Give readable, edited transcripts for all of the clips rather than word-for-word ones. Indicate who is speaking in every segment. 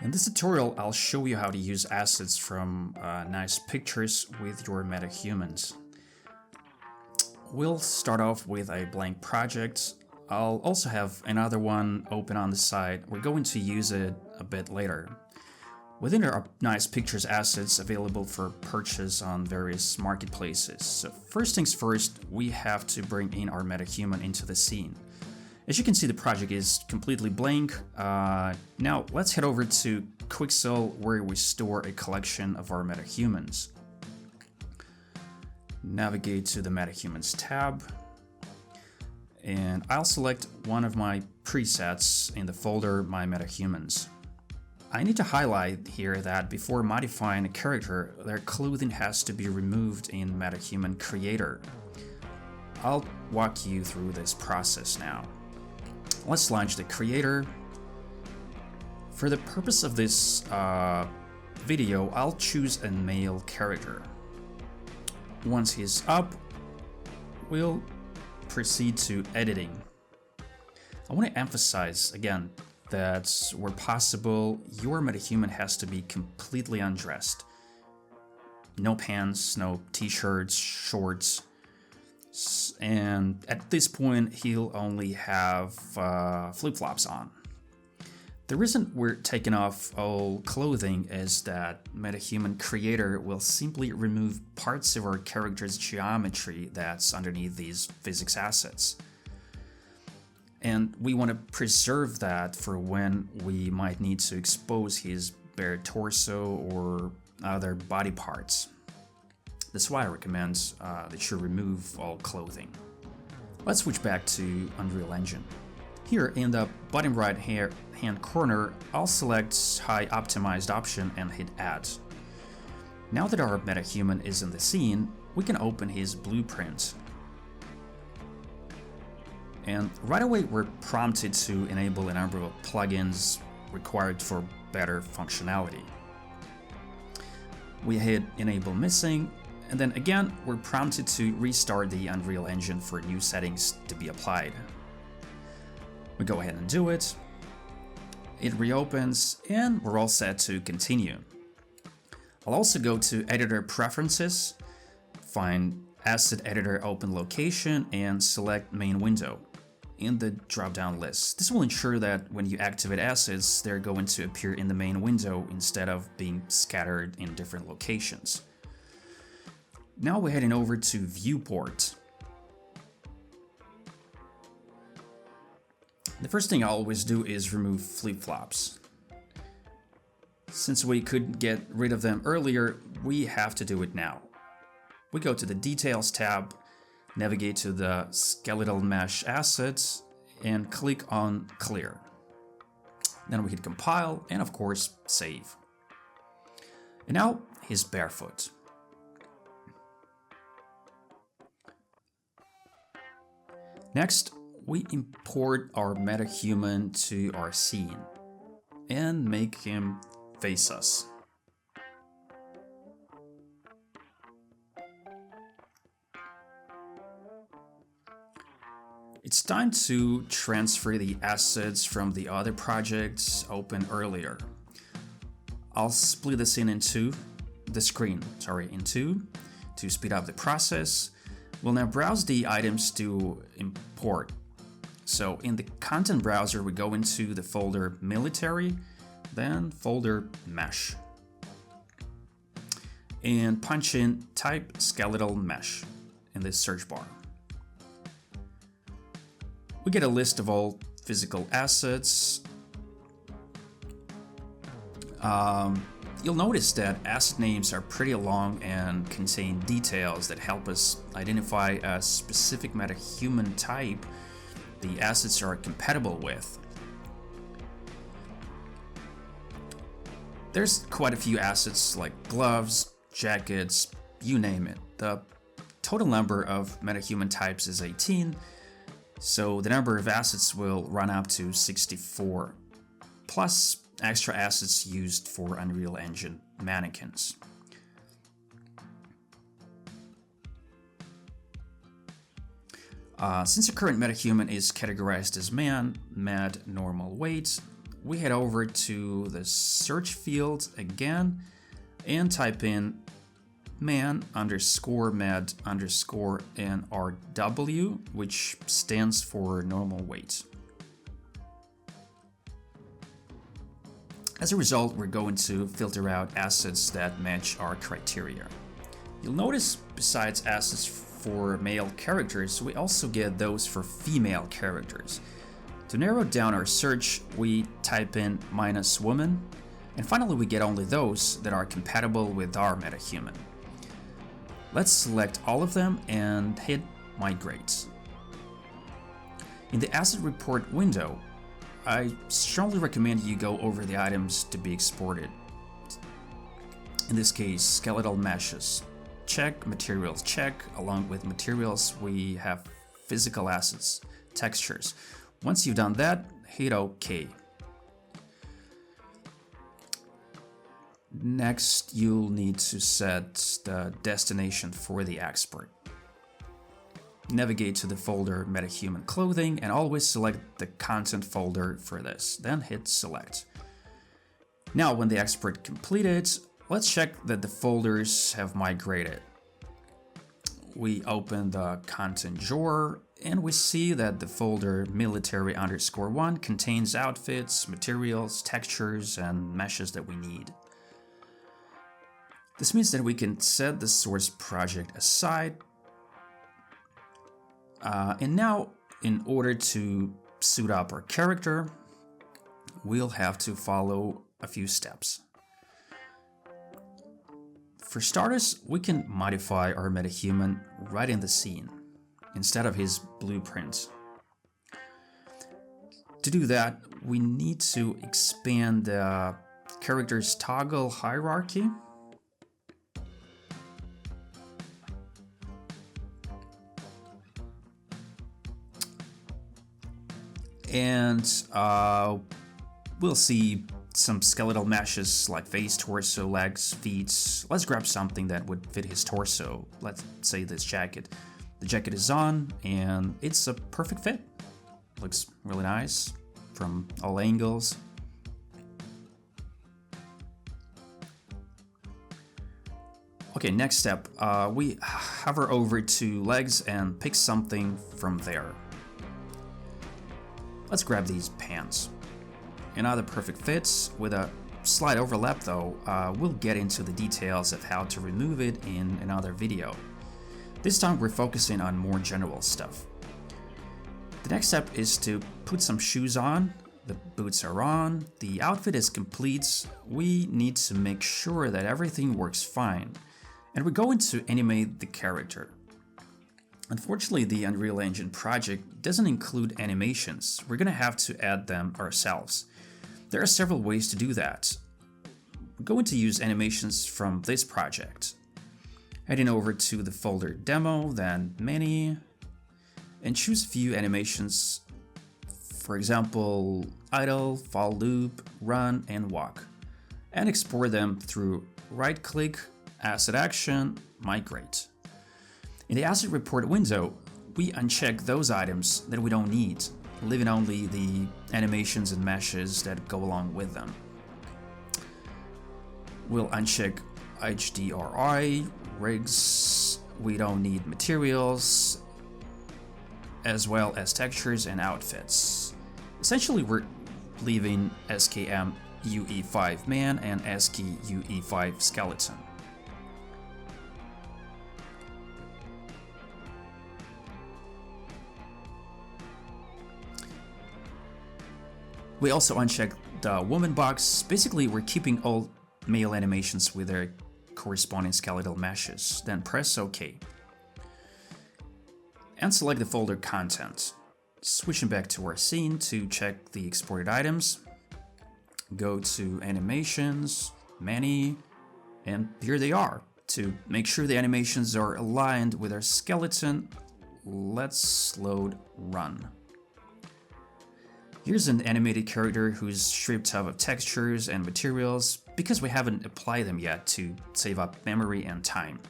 Speaker 1: In this tutorial, I'll show you how to use assets from nice pictures with your metahumans. We'll start off with a blank project. I'll also have another one open on the side. We're going to use it a bit later. Within there are nice pictures assets available for purchase on various marketplaces. So first things first, we have to bring in our metahuman into the scene. As you can see, the project is completely blank. Now let's head over to Quixel, where we store a collection of our metahumans. Navigate to the Metahumans tab, and I'll select one of my presets in the folder My Metahumans. I need to highlight here that before modifying a character, their clothing has to be removed in Metahuman Creator. I'll walk you through this process now. Let's launch the creator. For the purpose of this video, I'll choose a male character. Once he's up, we'll proceed to editing. I want to emphasize again that where possible, your metahuman has to be completely undressed. No pants, no t-shirts, shorts. And at this point, he'll only have flip-flops on. The reason we're taking off all clothing is that Metahuman Creator will simply remove parts of our character's geometry that's underneath these physics assets. And we want to preserve that for when we might need to expose his bare torso or other body parts. That's why I recommend that you remove all clothing. Let's switch back to Unreal Engine. Here in the bottom right hand corner, I'll select High Optimized option and hit Add. Now that our metahuman is in the scene, we can open his blueprint. And right away we're prompted to enable a number of plugins required for better functionality. We hit Enable Missing, and then again, we're prompted to restart the Unreal Engine for new settings to be applied. We go ahead and do it. It reopens, and we're all set to continue. I'll also go to Editor Preferences, find Asset Editor Open Location, and select Main Window in the drop-down list. This will ensure that when you activate assets, they're going to appear in the main window instead of being scattered in different locations. Now we're heading over to Viewport. The first thing I always do is remove flip-flops. Since we couldn't get rid of them earlier, we have to do it now. We go to the Details tab, navigate to the Skeletal Mesh Assets, and click on Clear. Then we hit Compile, and of course, Save. And now he's barefoot. Next, we import our metahuman to our scene and make him face us. It's time to transfer the assets from the other projects opened earlier. I'll split the scene in two to speed up the process. We'll now browse the items to import. So in the content browser, we go into the folder Military, then folder Mesh, and punch in Type Skeletal Mesh in this search bar. We get a list of all physical assets. You'll notice that asset names are pretty long and contain details that help us identify a specific metahuman type the assets are compatible with. There's quite a few assets like gloves, jackets, you name it. The total number of metahuman types is 18, so the number of assets will run up to 64, plus extra assets used for Unreal Engine mannequins. Since the current metahuman is categorized as man, normal weight, we head over to the search field again and type in man_med_nrw, which stands for normal weight. As a result, we're going to filter out assets that match our criteria. You'll notice besides assets for male characters, we also get those for female characters. To narrow down our search, we type in -woman, and finally we get only those that are compatible with our metahuman. Let's select all of them and hit migrate. In the asset report window, I strongly recommend you go over the items to be exported. In this case, skeletal meshes. Check, materials check. Along with materials, we have physical assets, textures. Once you've done that, hit OK. Next, you'll need to set the destination for the export. Navigate to the folder Metahuman Clothing and always select the content folder for this, then hit select. Now when the export completed, let's check that the folders have migrated. We open the content drawer and we see that the folder military_1 contains outfits, materials, textures, and meshes that we need. This means that we can set the source project aside. And now, in order to suit up our character, we'll have to follow a few steps. For starters, we can modify our metahuman right in the scene, instead of his blueprint. To do that, we need to expand the character's toggle hierarchy. And we'll see some skeletal meshes like face, torso, legs, feet. Let's grab something that would fit his torso. Let's say this jacket. The jacket is on and it's a perfect fit. Looks really nice from all angles. Okay, next step. We hover over to legs and pick something from there. Let's grab these pants. Another perfect fits. With a slight overlap though, we'll get into the details of how to remove it in another video. This time we're focusing on more general stuff. The next step is to put some shoes on. The boots are on, the outfit is complete. We need to make sure that everything works fine. And we're going to animate the character. Unfortunately, the Unreal Engine project doesn't include animations. We're gonna have to add them ourselves. There are several ways to do that. We're going to use animations from this project. Heading over to the folder Demo, then Many, and choose a few animations. For example, idle, fall loop, run, and walk. And export them through right-click, Asset Action, Migrate. In the Asset Report window, we uncheck those items that we don't need, leaving only the animations and meshes that go along with them. We'll uncheck HDRI, rigs, we don't need materials, as well as textures and outfits. Essentially, we're leaving SKM UE5 man and ASCII UE5 skeleton. We also uncheck the woman box. Basically, we're keeping all male animations with their corresponding skeletal meshes. Then press OK. And select the folder content. Switching back to our scene to check the exported items. Go to Animations, Many, and here they are. To make sure the animations are aligned with our skeleton, let's load Run. Here's an animated character who's stripped of textures and materials because we haven't applied them yet to save up memory and time.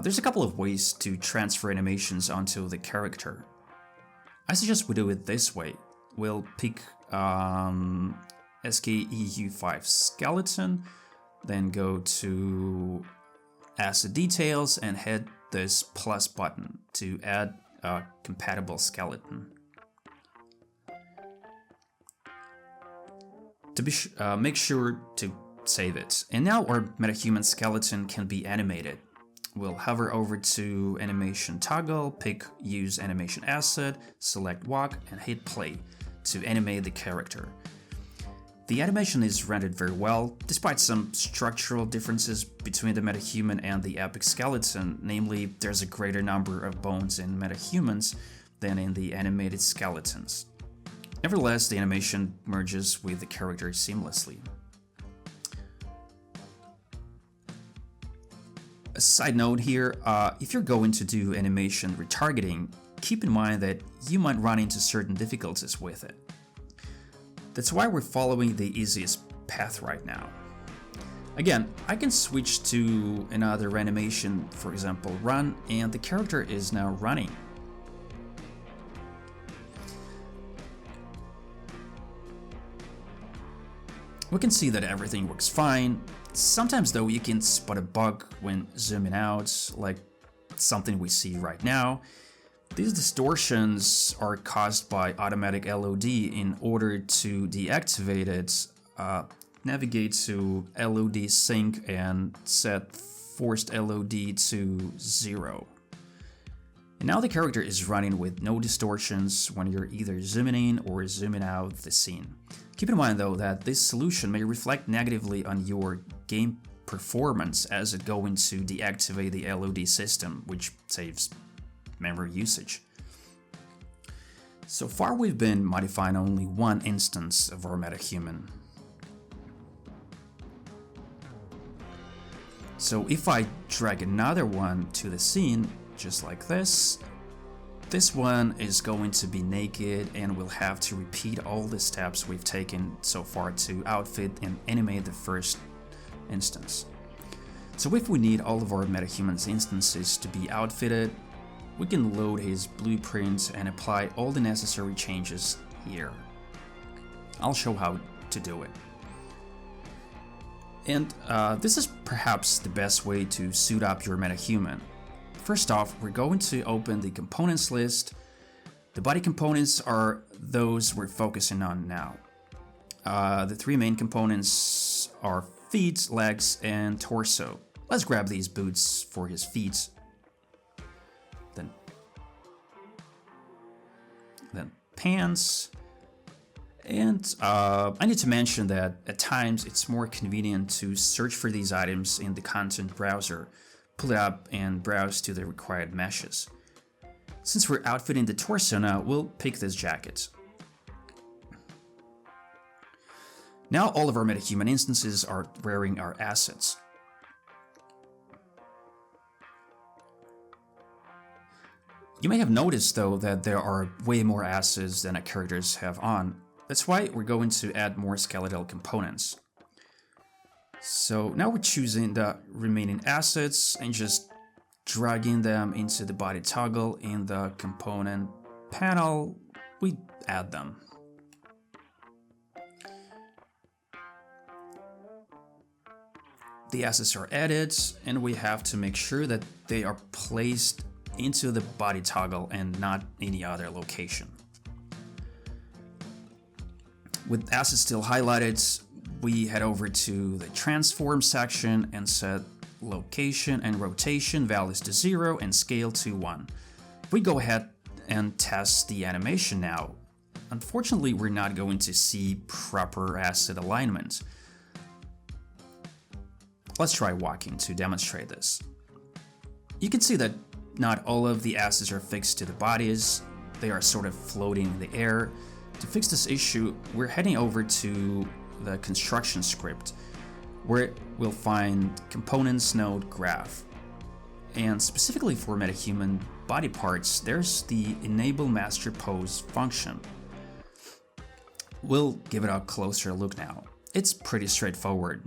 Speaker 1: There's a couple of ways to transfer animations onto the character. I suggest we do it this way. we'll pick SKEU5 skeleton, then go to asset details and hit this plus button to add a compatible skeleton. To make sure to save it. And now our metahuman skeleton can be animated. We'll hover over to animation toggle, pick use animation asset, select walk and hit play to animate the character. The animation is rendered very well, despite some structural differences between the metahuman and the epic skeleton, namely there's a greater number of bones in metahumans than in the animated skeletons. Nevertheless, the animation merges with the character seamlessly. A side note here, if you're going to do animation retargeting, keep in mind that you might run into certain difficulties with it. That's why we're following the easiest path right now. Again, I can switch to another animation, for example run, and the character is now running. We can see that everything works fine. Sometimes though you can spot a bug when zooming out, like something we see right now. These distortions are caused by automatic LOD. In order to deactivate it, navigate to LOD sync and set forced LOD to 0. And now the character is running with no distortions when you're either zooming in or zooming out the scene. Keep in mind though that this solution may reflect negatively on your game performance as it going to deactivate the LOD system, which saves memory usage. So far we've been modifying only one instance of our metahuman. So if I drag another one to the scene, just like this one is going to be naked and we'll have to repeat all the steps we've taken so far to outfit and animate the first instance. So if we need all of our metahumans instances to be outfitted, we can load his blueprint and apply all the necessary changes here. I'll show how to do it. And this is perhaps the best way to suit up your metahuman. First off, we're going to open the components list. The body components are those we're focusing on now. The three main components are feet, legs, and torso. Let's grab these boots for his feet. Then pants. And I need to mention that at times it's more convenient to search for these items in the content browser, pull it up and browse to the required meshes. Since we're outfitting the torso now, we'll pick this jacket. Now all of our metahuman instances are wearing our assets. You may have noticed though that there are way more assets than our characters have on. That's why we're going to add more skeletal components. So now we're choosing the remaining assets and just dragging them into the body toggle. In the component panel, we add them. The assets are added and we have to make sure that they are placed into the body toggle and not any other location. With assets still highlighted, we head over to the transform section and set location and rotation values to 0 and scale to 1. We go ahead and test the animation now. Unfortunately, we're not going to see proper asset alignment. Let's try walking to demonstrate this. You can see that not all of the assets are fixed to the bodies, they are sort of floating in the air. To fix this issue, we're heading over to the construction script, where we'll find components node graph. And specifically for metahuman body parts, there's the enable master pose function. We'll give it a closer look now. It's pretty straightforward.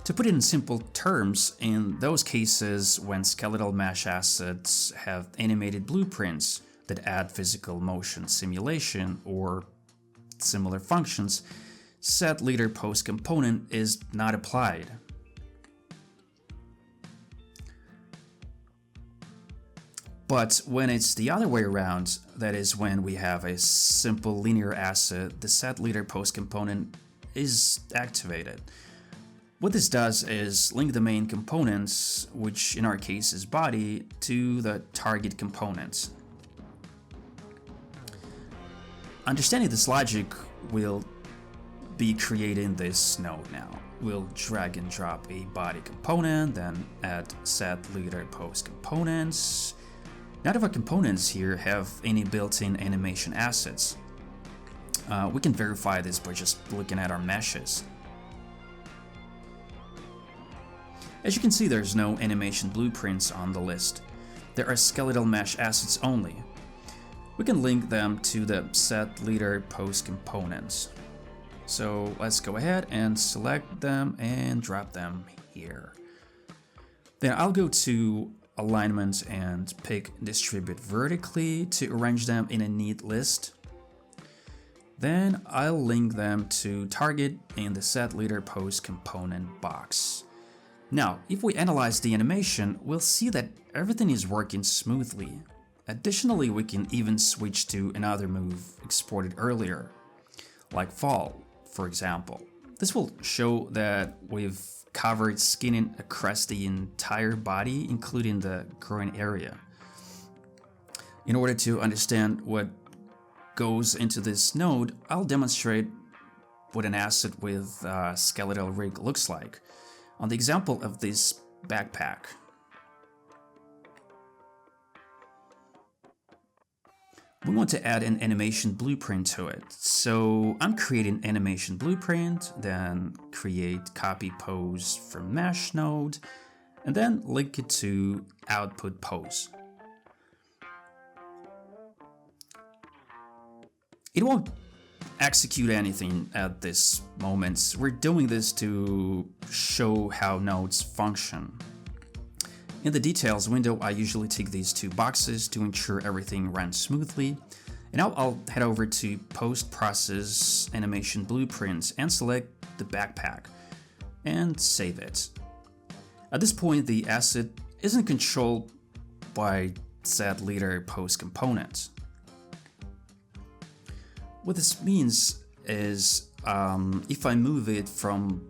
Speaker 1: To put it in simple terms, in those cases when skeletal mesh assets have animated blueprints that add physical motion simulation or similar functions, setLeaderPose component is not applied. But when it's the other way around, that is when we have a simple linear asset, the setLeaderPose component is activated. What this does is link the main components, which in our case is body, to the target component. Understanding this logic, we'll be creating this node now. We'll drag and drop a body component, then add setLeaderPose components. None of our components here have any built-in animation assets. We can verify this by just looking at our meshes. As you can see, there's no animation blueprints on the list. There are skeletal mesh assets only. We can link them to the setLeaderPose components. So let's go ahead and select them and drop them here. Then I'll go to Alignment and pick Distribute Vertically to arrange them in a neat list. Then I'll link them to Target in the setLeaderPose component box. Now, if we analyze the animation, we'll see that everything is working smoothly. Additionally, we can even switch to another move exported earlier, like Fall, for example. This will show that we've covered skinning across the entire body, including the groin area. In order to understand what goes into this node, I'll demonstrate what an asset with a skeletal rig looks like on the example of this backpack. We want to add an animation blueprint to it. So I'm creating animation blueprint, then create copy pose from mesh node, and then link it to output pose. It won't execute anything at this moment. We're doing this to show how nodes function. In the details window, I usually tick these two boxes to ensure everything runs smoothly. And now I'll head over to Post-Process Animation Blueprints and select the backpack and save it. At this point, the asset isn't controlled by setLeaderPose component. What this means is if I move it from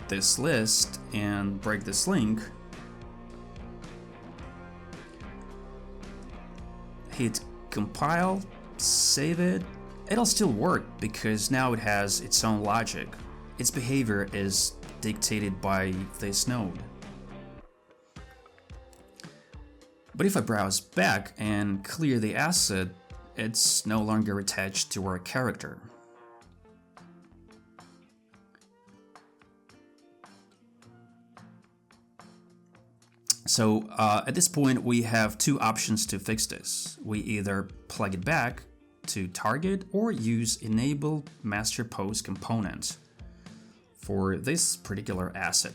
Speaker 1: this list and break this link, hit compile, save it, it'll still work because now it has its own logic. Its behavior is dictated by this node. But if I browse back and clear the asset, it's no longer attached to our character. So at this point, we have two options to fix this. We either plug it back to target or use enable master pose component for this particular asset.